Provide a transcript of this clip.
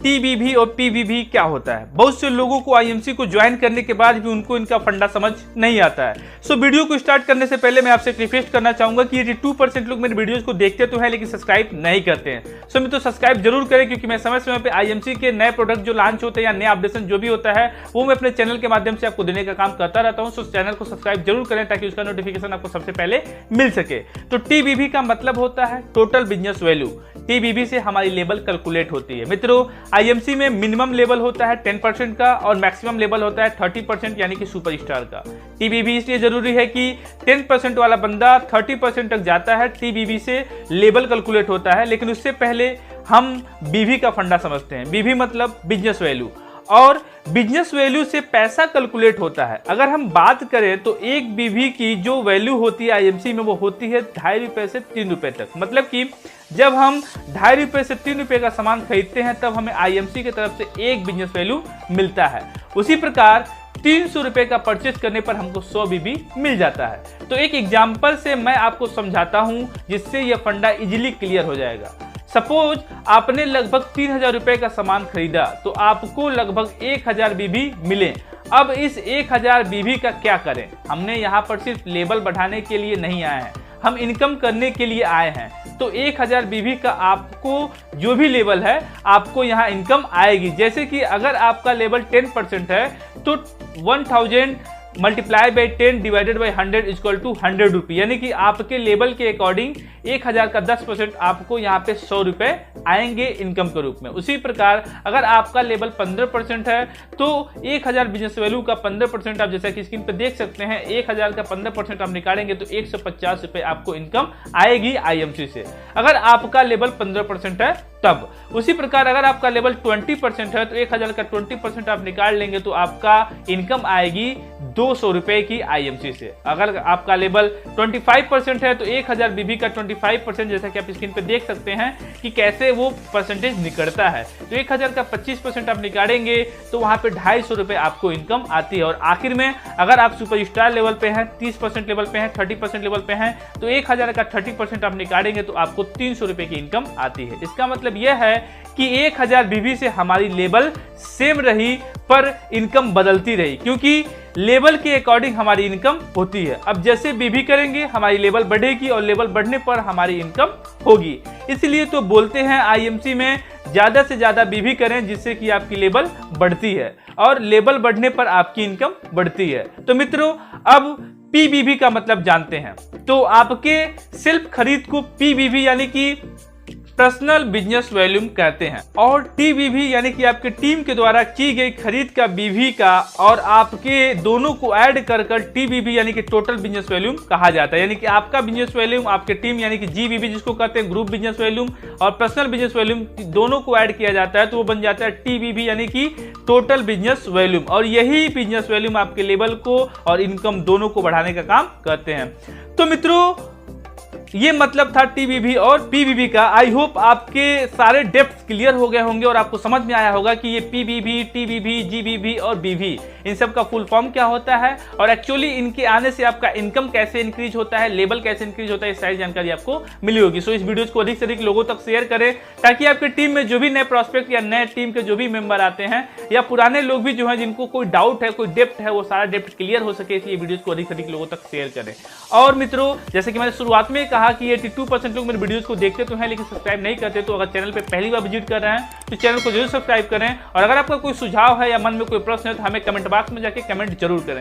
टीबीबी और पीबीबी क्या होता है। बहुत से लोगों को आईएमसी को ज्वाइन करने के बाद भी उनको इनका फंडा समझ नहीं आता है। सो वीडियो को स्टार्ट करने से पहले मैं आपसे रिक्वेस्ट करना चाहूंगा कि 82% लोग मेरे वीडियोस को देखते तो हैं लेकिन सब्सक्राइब नहीं करते हैं। सो मैं तो सब्सक्राइब जरूर करें, क्योंकि मैं समय समय पे आईएमसी के नए प्रोडक्ट जो लॉन्च होते हैं या नए अपडेशन जो भी होता है वो मैं अपने चैनल के माध्यम से आपको देने का काम करता रहता हूं। सो चैनल को सब्सक्राइब जरूर करें ताकि उसका नोटिफिकेशन आपको सबसे पहले मिल सके। तो टीबीबी का मतलब होता है टोटल बिजनेस वैल्यू। टीबीबी से हमारी लेवल कैलकुलेट होती है। मित्रों, आईएमसी में मिनिमम लेवल होता है 10% का और मैक्सिमम लेवल होता है 30% यानी कि सुपरस्टार का। टीबीबी इसलिए जरूरी है कि 10% वाला बंदा 30% तक जाता है, टीबीबी से लेवल कैलकुलेट होता है। लेकिन उससे पहले हम बीवी का फंडा समझते हैं। बीवी मतलब बिजनेस वैल्यू, और बिजनेस वैल्यू से पैसा कैलकुलेट होता है। अगर हम बात करें तो एक बीवी की जो वैल्यू होती है आईएमसी में वो होती है 2.5 रुपए से 3 रुपए तक। मतलब कि जब हम 2.5 रुपए से 3 रुपए का सामान खरीदते हैं तब हमें आईएमसी की तरफ से एक बिजनेस वैल्यू मिलता है। उसी प्रकार 300 रुपए का परचेज करने पर हमको 100 बीबी मिल जाता है। तो एक एग्जाम्पल से मैं आपको समझाता हूं जिससे यह फंडा इजीली क्लियर हो जाएगा। सपोज आपने लगभग 3000 रुपए का सामान खरीदा तो आपको लगभग 1000 बीबी मिले। अब इस 1000 बीबी का क्या करें? हमने यहाँ पर सिर्फ लेवल बढ़ाने के लिए नहीं आए हैं, हम इनकम करने के लिए आए हैं। तो 1000 बीबी का आपको जो भी लेवल है आपको यहाँ इनकम आएगी। जैसे कि अगर आपका लेवल 10% है तो 1000 multiply by 10 divided by 100 equal to 100 रुपये, यानी कि आपके लेवल के अकॉर्डिंग 1000 का 10% आपको यहाँ पे 100 रुपए आएंगे इनकम के रूप में। उसी प्रकार अगर आपका लेवल 15% है तो 1000 बिजनेस वैल्यू का 15% आप जैसा कि स्क्रीन पे देख सकते हैं 1000 का 15% आप निकालेंगे तो 150 रुपए आपको इनकम आएगी आईएमसी से, अगर आपका लेवल 15% है तब। उसी प्रकार अगर आपका लेवल 20% है तो 1000 का 20% आप निकाल लेंगे तो आपका इनकम आएगी 200 रुपए की आईएमसी से। अगर आपका लेवल 25% है तो 1000 बीबी का 25%, जैसा कि आप स्क्रीन पे देख सकते हैं कि कैसे वो परसेंटेज निकलता है। तो 1000 का 25% आप निकालेंगे तो वहां पे 250 रुपए आपको इनकम आती है। और आखिर में अगर आप सुपरस्टार लेवल पे हैं, 30% लेवल पे हैं, 30% लेवल पे हैं तो 1000 का 30% आप निकालेंगे तो आपको 300 रुपए की इनकम आती है। इसका मतलब यह है कि 1000 बीबी से हमारी लेवल सेम रही पर इनकम बदलती रही, क्योंकि लेवल के अकॉर्डिंग हमारी इनकम होती है। अब जैसे बीबी करेंगे हमारी लेवल बढ़ेगी और लेवल बढ़ने पर हमारी इनकम होगी। इसलिए तो बोलते हैं आईएमसी में ज्यादा से ज्यादा बीबी करें जिससे कि आपकी लेवल बढ़ती है और लेवल बढ़ने पर आपकी इनकम बढ़ती है। तो मित्रों, अब पीबीबी का मतलब जानते हैं। तो आपके सेल्फ खरीद को पीबीबी यानी कि पर्सनल बिजनेस वॉल्यूम कहते हैं, और टीबीबी यानी कि आपके टीम के द्वारा की गई खरीद का बीवी का और आपके दोनों को ऐड कर टीबीबी यानी कि टोटल बिजनेस वॉल्यूम कहा जाता है। यानी कि आपका बिजनेस वॉल्यूम, आपके टीम यानी कि जीबीबी जिसको कहते हैं ग्रुप बिजनेस वॉल्यूम, और पर्सनल बिजनेस वॉल्यूम दोनों को ऐड किया जाता है तो वो बन जाता है टीबीबी यानी कि टोटल बिजनेस वॉल्यूम। और यही बिजनेस वॉल्यूम आपके लेवल को और इनकम दोनों को बढ़ाने का काम करते हैं। तो मित्रों, ये मतलब था टीबीबी और पीबीबी का। आई होप आपके सारे डेप्थ क्लियर हो गए होंगे और आपको समझ में आया होगा कि ये पीबीबी, टीबीबी, जीबीबी और बीवी इन सब का फुल फॉर्म क्या होता है और एक्चुअली इनके आने से आपका इनकम कैसे इंक्रीज होता है, लेवल कैसे इंक्रीज होता है, सारी जानकारी आपको मिली होगी। सो इस वीडियो को अधिक से अधिक लोगों तक शेयर करें ताकि आपके टीम में जो भी नए प्रोस्पेक्ट या नए टीम के जो भी मेंबर आते हैं या पुराने लोग भी जो हैं जिनको कोई डाउट है, कोई डेप्थ है, वो सारा डेप्थ क्लियर हो सके। इसलिए वीडियो को अधिक से अधिक लोगों तक शेयर करें। और मित्रों, जैसे कि मैंने शुरुआत में कहा कि 82% लोग मेरे वीडियोस को देखते तो हैं लेकिन सब्सक्राइब नहीं करते, तो अगर चैनल पे पहली बार विजिट कर रहे हैं तो चैनल को जरूर सब्सक्राइब करें। और अगर आपका कोई सुझाव है या मन में कोई प्रश्न है तो हमें कमेंट बॉक्स में जाके कमेंट जरूर करें।